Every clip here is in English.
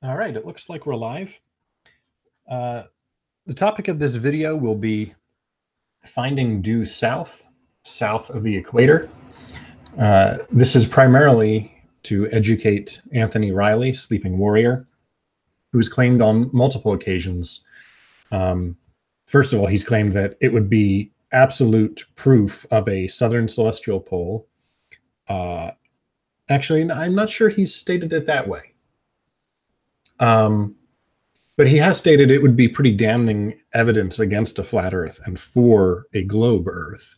All right, it looks like we're live. The topic of this video will be finding due south of the equator. This is primarily to educate Anthony Riley, Sleeping Warrior, who's claimed on multiple occasions. First of all, he's claimed that it would be absolute proof of a southern celestial pole. Actually, I'm not sure he's stated it that way. But he has stated it would be pretty damning evidence against a flat Earth and for a globe Earth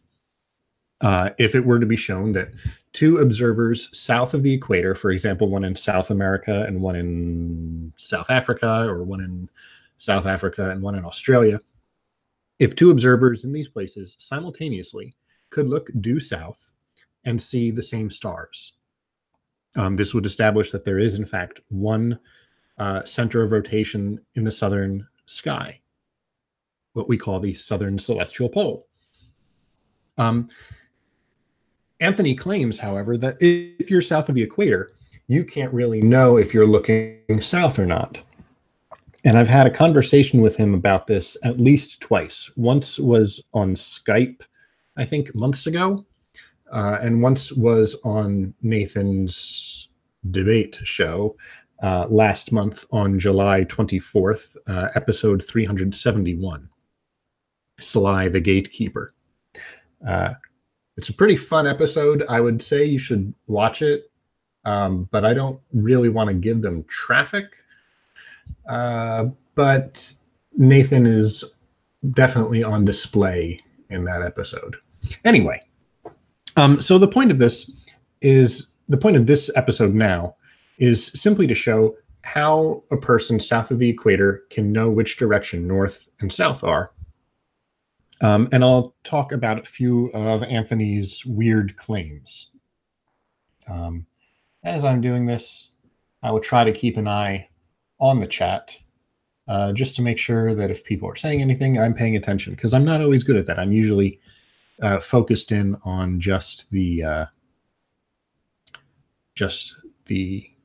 if it were to be shown that two observers south of the equator, for example, one in South America and one in South Africa, or one in South Africa and one in Australia, if two observers in these places simultaneously could look due south and see the same stars. This would establish that there is, in fact, one center of rotation in the southern sky, what we call the southern celestial pole. Anthony claims, however, that if you're south of the equator, you can't really know if you're looking south or not. And I've had a conversation with him about this at least twice. Once was on Skype, I think months ago, and once was on Nathan's debate show last month on July 24th, episode 371, Sly the Gatekeeper. It's a pretty fun episode. I would say you should watch it, but I don't really want to give them traffic. But Nathan is definitely on display in that episode. Anyway, so the point of this episode now is simply to show how a person south of the equator can know which direction north and south are. And I'll talk about a few of Anthony's weird claims. As I'm doing this, I will try to keep an eye on the chat just to make sure that if people are saying anything, I'm paying attention, because I'm not always good at that. I'm usually focused in on just the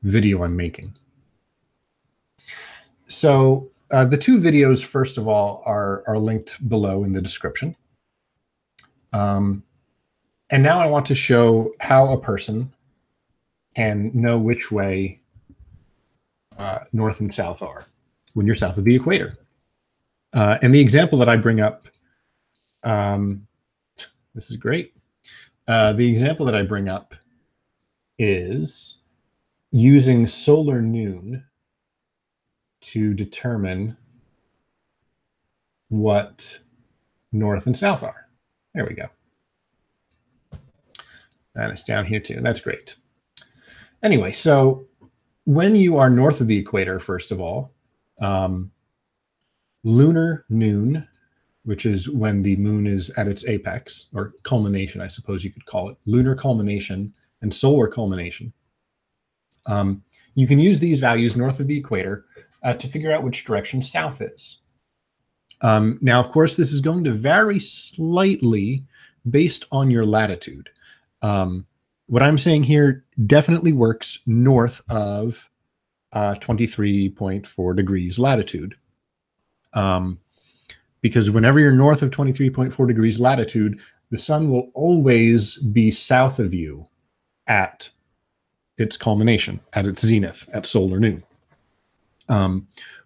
video I'm making. So the two videos, first of all, are linked below in the description. And now I want to show how a person can know which way north and south are when you're south of the equator. And the example that I bring up, this is great. The example that I bring up is using solar noon to determine what north and south are. There we go. And it's down here too. That's great. Anyway, so when you are north of the equator, first of all, lunar noon, which is when the moon is at its apex, or culmination, I suppose you could call it, lunar culmination and solar culmination. You can use these values north of the equator to figure out which direction south is. Now, of course, this is going to vary slightly based on your latitude. What I'm saying here definitely works north of 23.4 degrees latitude. Because whenever you're north of 23.4 degrees latitude, the sun will always be south of you at its culmination, at its zenith, at solar noon.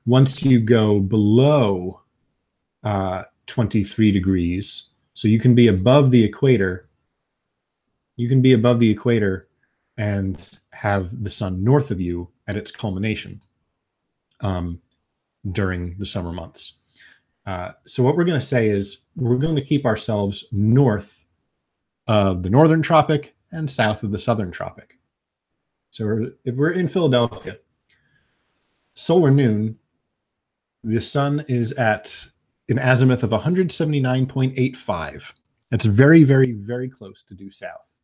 Once you go below 23 degrees, so you can be above the equator, and have the sun north of you at its culmination during the summer months. So what we're going to say is we're going to keep ourselves north of the northern tropic and south of the southern tropic. So if we're in Philadelphia, solar noon, the sun is at an azimuth of 179.85. That's very, very, very close to due south.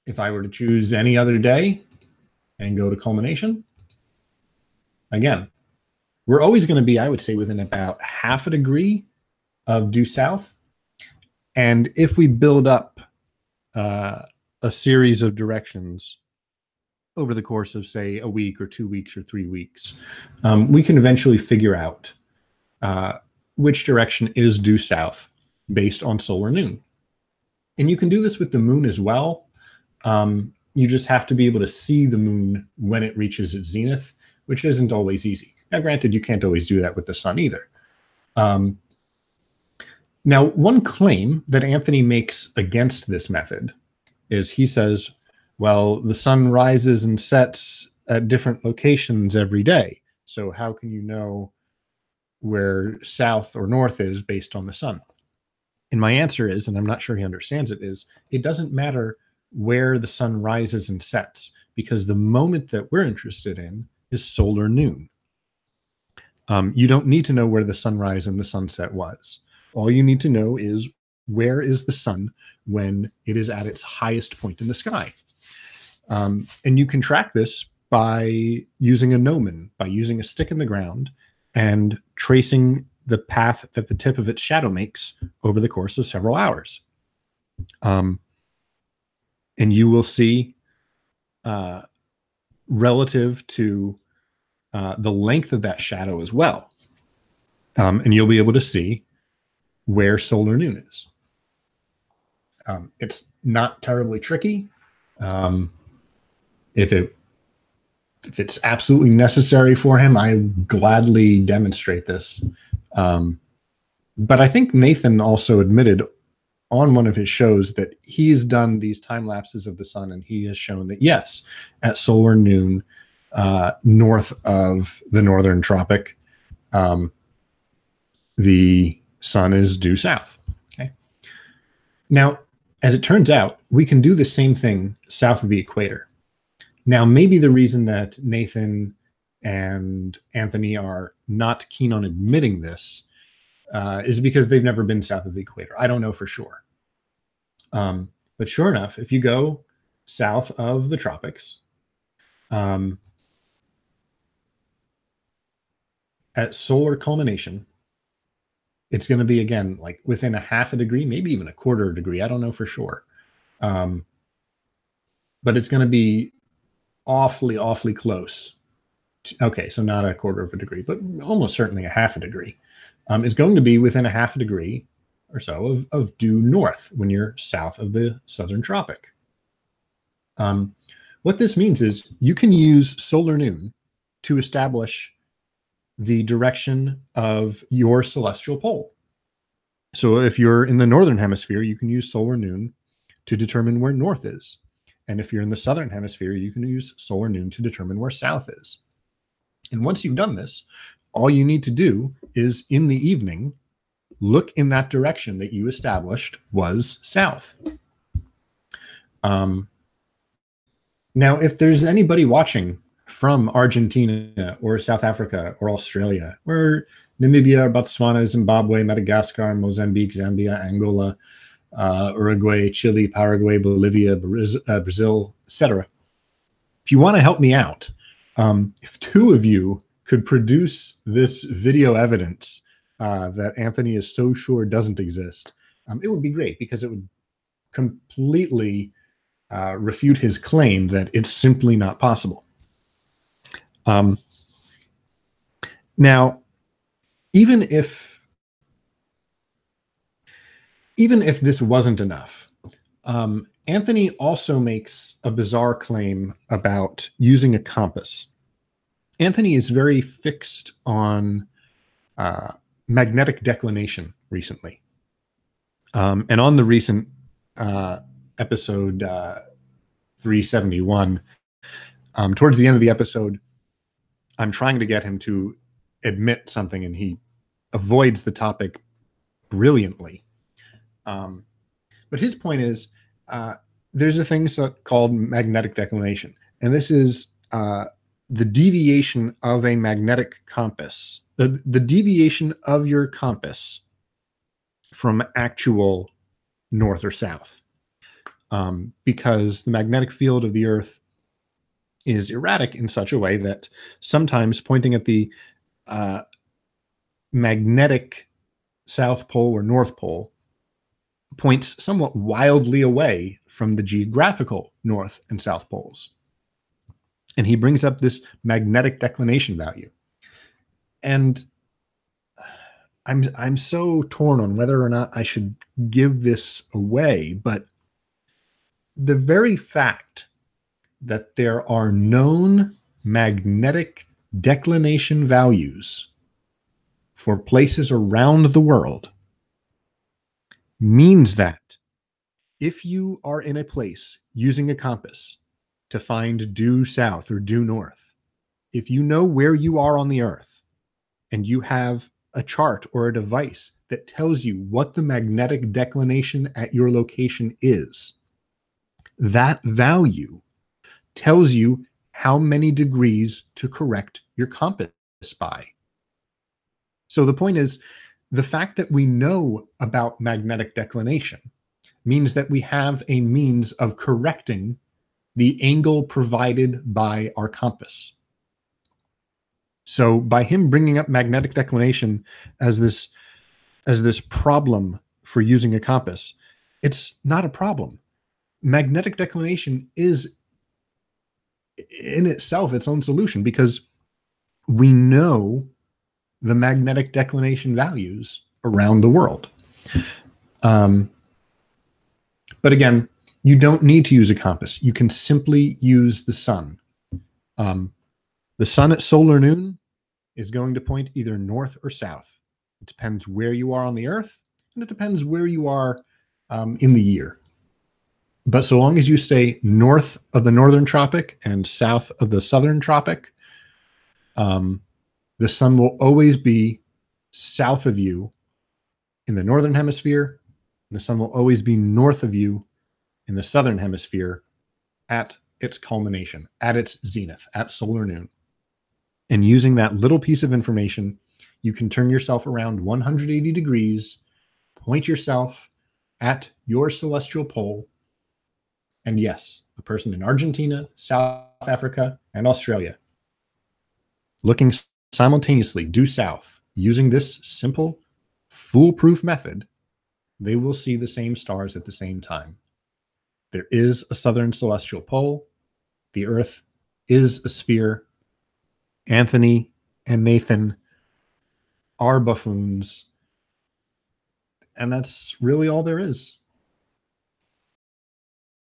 If I were to choose any other day and go to culmination, again, we're always going to be, I would say, within about half a degree of due south. And if we build up a series of directions over the course of, say, a week or 2 weeks or 3 weeks, we can eventually figure out which direction is due south based on solar noon. And you can do this with the moon as well. You just have to be able to see the moon when it reaches its zenith, which isn't always easy. Now, granted, you can't always do that with the sun either. Now, one claim that Anthony makes against this method is he says, well, the sun rises and sets at different locations every day. So how can you know where south or north is based on the sun? And my answer is, and I'm not sure he understands it, is it doesn't matter where the sun rises and sets, because the moment that we're interested in is solar noon. You don't need to know where the sunrise and the sunset was. All you need to know is where is the sun when it is at its highest point in the sky. And you can track this by using a gnomon, by using a stick in the ground and tracing the path that the tip of its shadow makes over the course of several hours. And you will see, relative to the length of that shadow as well. And you'll be able to see where solar noon is. It's not terribly tricky. If it's absolutely necessary for him, I gladly demonstrate this. But I think Nathan also admitted on one of his shows that he's done these time lapses of the sun, and he has shown that, yes, at solar noon, north of the northern tropic, the sun is due south. Okay. Now, as it turns out, we can do the same thing south of the equator. Now, maybe the reason that Nathan and Anthony are not keen on admitting this is because they've never been south of the equator. I don't know for sure. But sure enough, if you go south of the tropics, at solar culmination, it's going to be, again, like within a half a degree, maybe even a quarter of a degree. I don't know for sure. But it's going to be awfully, awfully close. Okay, so not a quarter of a degree, but almost certainly a half a degree. It's going to be within a half a degree or so of due north when you're south of the southern tropic. What this means is you can use solar noon to establish the direction of your celestial pole. So if you're in the northern hemisphere, you can use solar noon to determine where north is. And if you're in the southern hemisphere, you can use solar noon to determine where south is. And once you've done this, all you need to do is, in the evening, look in that direction that you established was south. Now, if there's anybody watching from Argentina or South Africa or Australia or Namibia, Botswana, Zimbabwe, Madagascar, Mozambique, Zambia, Angola, Uruguay, Chile, Paraguay, Bolivia, Brazil, etc. If you want to help me out, if two of you could produce this video evidence that Anthony is so sure doesn't exist, it would be great, because it would completely refute his claim that it's simply not possible. Now, even if this wasn't enough, Anthony also makes a bizarre claim about using a compass. Anthony is very fixed on magnetic declination recently. And on the recent episode 371, towards the end of the episode, I'm trying to get him to admit something, and he avoids the topic brilliantly. But his point is, there's a thing called magnetic declination, and this is the deviation of a magnetic compass, the deviation of your compass from actual north or south, because the magnetic field of the Earth is erratic in such a way that sometimes pointing at the magnetic South Pole or North Pole points somewhat wildly away from the geographical North and South Poles. And he brings up this magnetic declination value. And I'm so torn on whether or not I should give this away, but the very fact that there are known magnetic declination values for places around the world means that if you are in a place using a compass to find due south or due north, if you know where you are on the earth and you have a chart or a device that tells you what the magnetic declination at your location is, that value tells you how many degrees to correct your compass by. So the point is, the fact that we know about magnetic declination means that we have a means of correcting the angle provided by our compass. So by him bringing up magnetic declination as this problem for using a compass, it's not a problem. Magnetic declination is in itself its own solution because we know the magnetic declination values around the world. But again, you don't need to use a compass. You can simply use the sun. The sun at solar noon is going to point either north or south. It depends where you are on the earth, and it depends where you are in the year. But so long as you stay north of the northern tropic and south of the southern tropic, the sun will always be south of you in the northern hemisphere. And the sun will always be north of you in the southern hemisphere at its culmination, at its zenith, at solar noon. And using that little piece of information, you can turn yourself around 180 degrees, point yourself at your celestial pole. And yes, a person in Argentina, South Africa, and Australia, looking simultaneously due south, using this simple, foolproof method, they will see the same stars at the same time. There is a southern celestial pole. The Earth is a sphere. Anthony and Nathan are buffoons. And that's really all there is.